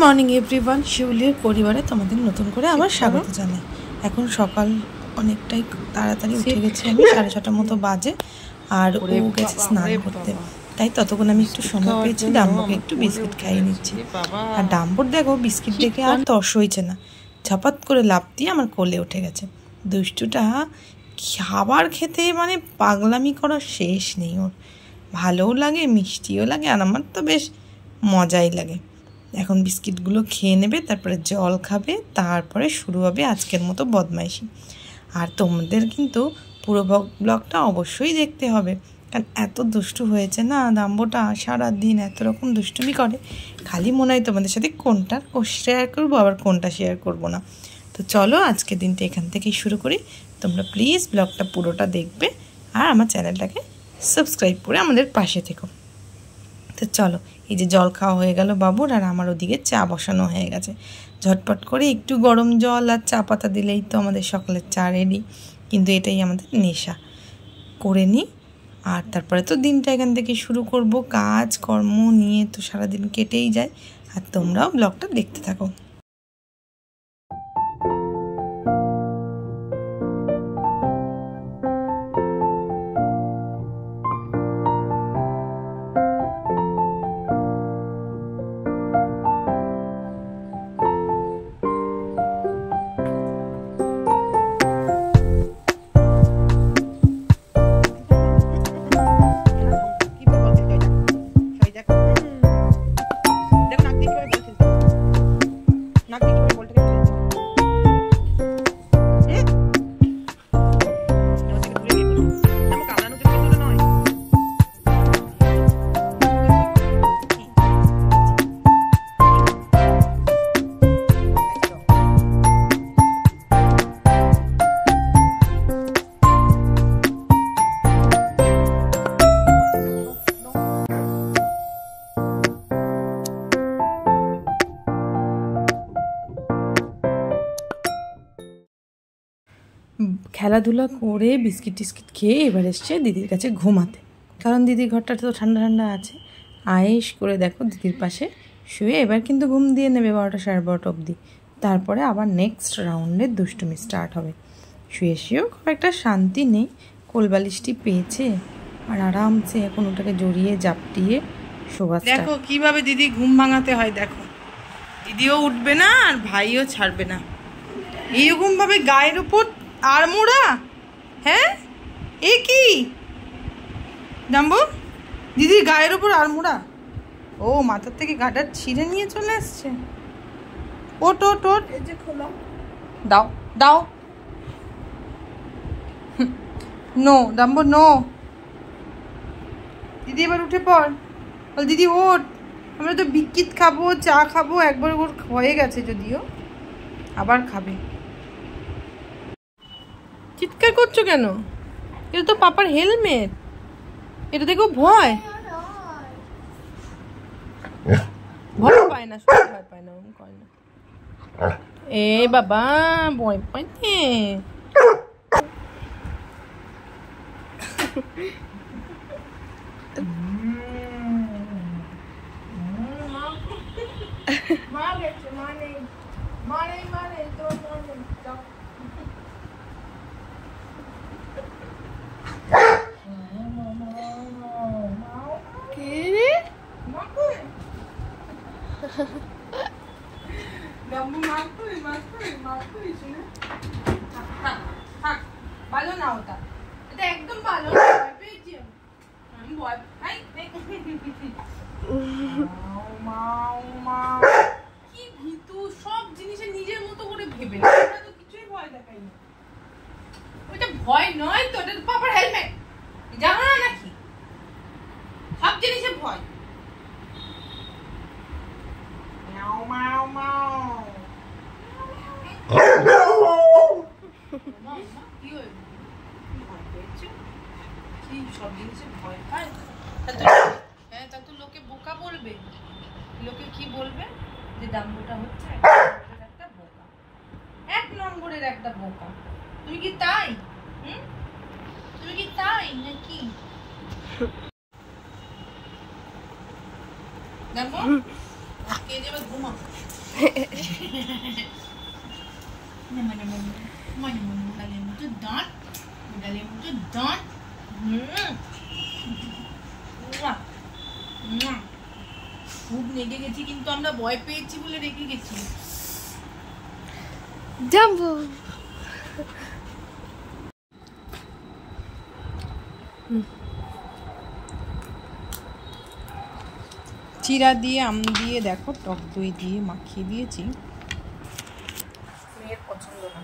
Morning everyone, শিউলির পরিবারে তোমাদের নতুন করে আবার স্বাগত জানাই। এখন সকাল অনেকটাই তাড়াতাড়ি উঠে গেছি, আমি 6:30 মতো বাজে। আর ও গেছে স্নান করতে, তাই ততক্ষণ আমি একটু সময় পেয়েছি ডাম্বোকে একটু বিস্কিট খাইয়ে নিচ্ছি। আর ডাম্বোর দেখো বিস্কিট দেখে আর তর্স হয়েছে না, ঝাপাত করে লাফ দিয়ে আমার কোলে উঠে গেছে। দুষ্টুটা খাবার খেতে মানে পাগলামি করার শেষ নেই ওর। ভালোও লাগে, মিষ্টিও লাগে, আর আমার তো বেশ মজাই লাগে। এখন বিস্কিটগুলো খেয়ে নেবে, তারপরে জল খাবে, তারপরে শুরু হবে আজকের মতো বদমাইশি। আর তোমাদের কিন্তু পুরো ব্লগটা অবশ্যই দেখতে হবে, কারণ এত দুষ্টু হয়েছে না ডাম্বোটা, সারাদিন এত রকম দুষ্টুমি করে, খালি মনে হয় তোমাদের সাথে কোনটা শেয়ার করবো আবার কোনটা শেয়ার করব না। তো চলো আজকের দিনটা এখান থেকেই শুরু করি। তোমরা প্লিজ ব্লগটা পুরোটা দেখবে আর আমার চ্যানেলটাকে সাবস্ক্রাইব করে আমাদের পাশে থেকো। তো চলো, এই যে জল খাওয়া হয়ে গেল বাবুর, আর আমার ওদিকে চা বসানো হয়ে গেছে। ঝটপট করে একটু গরম জল আর চা পাতা দিলেই তো আমাদের সকালের চা রেডি। কিন্তু এটাই আমাদের নেশা, করে নিই আর তারপরে তো দিনটা এখান থেকে শুরু করব। কাজ কর্ম নিয়ে তো সারাদিন কেটেই যায়, আর তোমরাও ব্লগটা দেখতে থাকো। খেলাধুলা করে বিস্কিট টিস্কিট খেয়ে এবার এসছে দিদির কাছে ঘুমাতে, কারণ দিদির ঘরটা তো ঠান্ডা ঠান্ডা আছে। আয়েস করে দেখো দিদির পাশে শুয়ে এবার কিন্তু ঘুম দিয়ে নেবে 12টা 12:30 অবধি। তারপরে আবার নেক্সট রাউন্ডের দুষ্টুমি স্টার্ট হবে। শুয়ে শুয়েও খুব একটা শান্তি নেই, কোলবালিশটি পেয়েছে আর আরামসে এখন ওটাকে জড়িয়ে জাপটিয়ে শোভা। দেখো কিভাবে দিদি ঘুম ভাঙাতে হয়, দেখো দিদিও উঠবে না আর ভাইও ছাড়বে না, এইরকমভাবে গায়ের উপর আর মোড়া। হ্যাঁ এ কি ডাম্বো, দিদির গায়ের উপর আর মোড়া? ও মাথার থেকে গাটা ছিঁড়ে নিয়ে চলে আসছে। ওট ওট ওট, এই যে খোলা, দাও দাও। নো ডাম্বো নো, দিদি এবার উঠে পড়, বল দিদি ওঠ, আমরা তো বিস্কিট খাবো, চা খাবো, একবার ওর হয়ে গেছে, যদিও আবার খাবে। চিৎকার করছো কেন? এটা তো পাপার হেলমেট, এটা দেখো ভয় ভয় পায় না, ভয় পায় না, করে না। এ বাবা ভয় পাইতে ভালো না ওটা, এটা একদম ভালো না, ভয় পেয়েছি আমি, ভয় কি ভীতু, সব জিনিসে নিজের মতো করে ভেবে না, ওটা তো কিছুই ভয় দেখাই না। ওইটা ভয় নয় তো, ওটা তো পাপার হেলমেট, জানো না নাকি? সব জিনিসে ভয়। সব জিনিসে ভয় পায়, হ্যাঁ তা তো লোকে বোকা বলবে। লোকে কি বলবে? যে ডাম্বোটা হচ্ছে একটা বোকা, 1 নম্বরের একটা বোকা। তুমি কি তাই? তুমি কি তাই নাকি? দেখো কে যাবে ঘুমা। ডান, ডালের মধ্যে ডান। খুব রেগে গেছি, কিন্তু আমরা ভয় পেয়েছি বলে রেগে গেছি। যাবো চিরা দিয়ে, আম দিয়ে, দেখো টক দই দিয়ে মাখিয়ে দিয়েছি। মেয়ের পছন্দ না,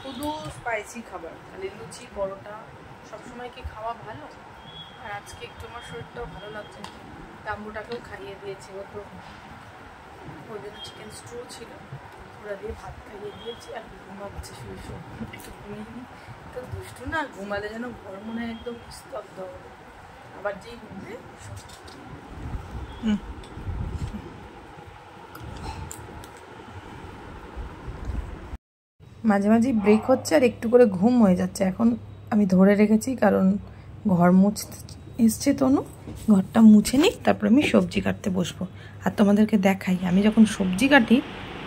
শুধু স্পাইসি খাবার, খালি লুচি পরোটা সবসময় কি খাওয়া ভালো? আর আজকে একটু আমার শরীরটাও ভালো লাগছে, তাম্বুটাকেও খাইয়ে দিয়েছি, ও তো ওই জন্য চিকেন স্টু ছিল, ওরা দিয়ে ভাত খাইয়ে দিয়েছি। আর ঘুমাচ্ছে শুয়ে শুয়ে, একটু ঘুমিয়ে নিই। তো দুষ্টু না, ঘুমালে যেন ঘর মনে একদম স্তব্ধ হবে, আবার যেই ঘুমবে মাঝে মাঝে ব্রেক হচ্ছে আর একটু করে ঘুম হয়ে যাচ্ছে। এখন আমি ধরে রেখেছি, কারণ ঘর মুছতে এসছে তনু, ঘরটা মুছে নিই, তারপর আমি সবজি কাটতে বসবো। আর তোমাদেরকে দেখাই আমি যখন সবজি কাটি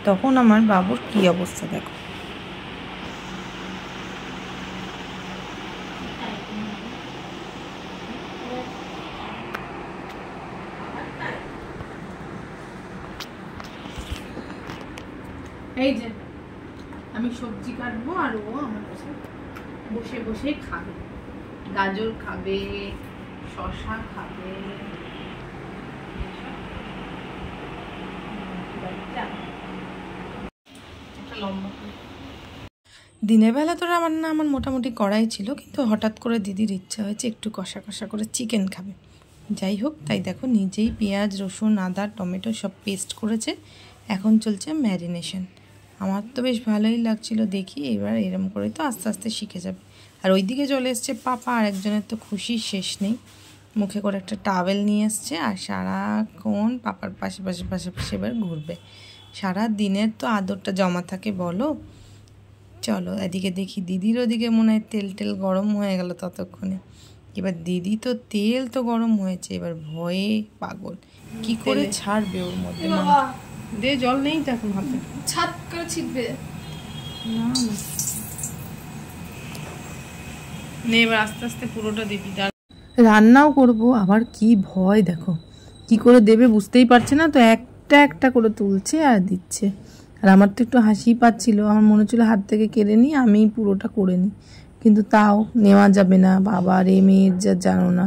তখন আমার বাবুর কি অবস্থা দেখো। এই যে আমি সবজি কাটবো আর ও আমার কাছে বসে বসে খাবে, গাজর খাবে, শসা খাবে। দিনের বেলা তো রান্না আমার মোটামুটি করাই ছিল, কিন্তু হঠাৎ করে দিদির ইচ্ছা হয়েছে একটু কষা কষা করে চিকেন খাবে। যাই হোক, তাই দেখো নিজেই পেঁয়াজ, রসুন, আদা, টমেটো সব পেস্ট করেছে। এখন চলছে ম্যারিনেশন। আমার তো বেশ ভালোই লাগছিল দেখি, এবার এরম করে তো আস্তে আস্তে শিখে যাবে। আর ওইদিকে চলে এসছে পাপা, আর একজনের তো খুশির শেষ নেই, মুখে করে একটা টাওয়েল নিয়ে এসছে আর সারাক্ষণ পাপার পাশে পাশে পাশে পাশে এবার ঘুরবে। সারা দিনের তো আদরটা জমা থাকে বলো। চলো এদিকে দেখি, দিদির ওদিকে মনে হয় তেল টেল গরম হয়ে গেল ততক্ষণে। এবার দিদি তো তেল তো গরম হয়েছে, এবার ভয়ে পাগল, কি করে ছাড়বে ওর মধ্যে। দে, জল নেই তো এখন হাতে, ছাদ করে ছিটবে না না, নে এবার আস্তে আস্তে পুরোটা দিবি। রান্নাও করব, আবার কি ভয় দেখো, কি করে দেবে বুঝতেই পারছে না, তো একটা একটা করে তুলছে আর দিচ্ছে। আর আমার তো একটু হাসি পাচ্ছিল, আমার মনে হচ্ছিল হাত থেকে কেড়ে নিই, আমি পুরোটা করে নিই, কিন্তু তাও নেওয়া যাবে না। বাবা রে, মেয়ের যা জানো না,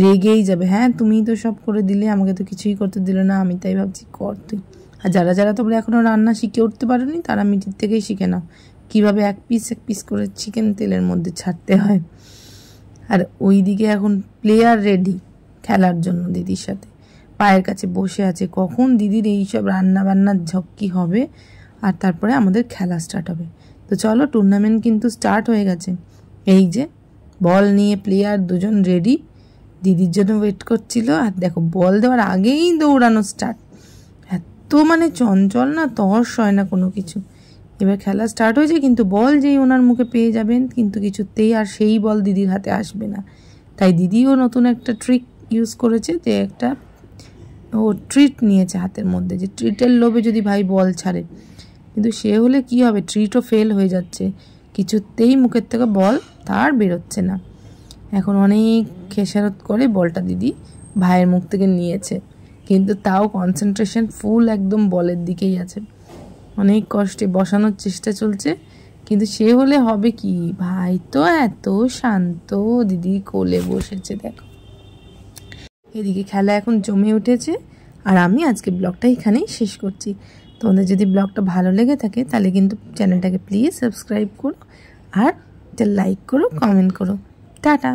রেগেই যাবে। হ্যাঁ তুমিই তো সব করে দিলে, আমাকে তো কিছুই করতে দিলে না। আমি তাই ভাবছি কর তুই। আর যারা যারা তোমরা এখনও রান্না শিখে উঠতে পারোনি, তারা মিটির থেকেই শিখে নাও কীভাবে এক পিস করে চিকেন তেলের মধ্যে ছাড়তে হয়। আর ওই দিকে এখন প্লেয়ার রেডি খেলার জন্য দিদির সাথে, পায়ের কাছে বসে আছে, কখন দিদির এইসব রান্না বান্নার ঝক্কি হবে আর তারপরে আমাদের খেলা স্টার্ট হবে। তো চলো, টুর্নামেন্ট কিন্তু স্টার্ট হয়ে গেছে। এই যে বল নিয়ে প্লেয়ার দুজন রেডি, দিদির জন্য ওয়েট করছিল। আর দেখো বল দেওয়ার আগেই দৌড়ানো স্টার্ট, এত মানে চঞ্চল না, তহস হয় না কোনো কিছু। এবার খেলা স্টার্ট হয়েছে, কিন্তু বল যেই ওনার মুখে পেয়ে যাবেন, কিন্তু কিছুতেই আর সেই বল দিদির হাতে আসবে না। তাই দিদিও নতুন একটা ট্রিক ইউজ করেছে, যে একটা ও ট্রিট নিয়েছে হাতের মধ্যে, যে ট্রিটের লোভে যদি ভাই বল ছাড়ে, কিন্তু সে হলে কি হবে, ট্রিটও ফেল হয়ে যাচ্ছে, কিছুতেই মুখের থেকে বল তার বেরোচ্ছে না। এখন অনেক খেসারত করে বলটা দিদি ভাইয়ের মুখ থেকে নিয়েছে, কিন্তু তাও কনসেন্ট্রেশন ফুল একদম বলের দিকেই আছে। অনেক কষ্টে বসানোর চেষ্টা চলছে, কিন্তু সে হলে হবে কি, ভাই তো এত শান্ত, দিদি কোলে বসেছে দেখো। এদিকে খেলা এখন জমে উঠেছে, আর আমি আজকে ব্লগটা এখানেই শেষ করছি। তোমাদের যদি ব্লগটা ভালো লেগে থাকে, তাহলে কিন্তু চ্যানেলটাকে প্লিজ সাবস্ক্রাইব করো, আর লাইক করো, কমেন্ট করো। টাটা।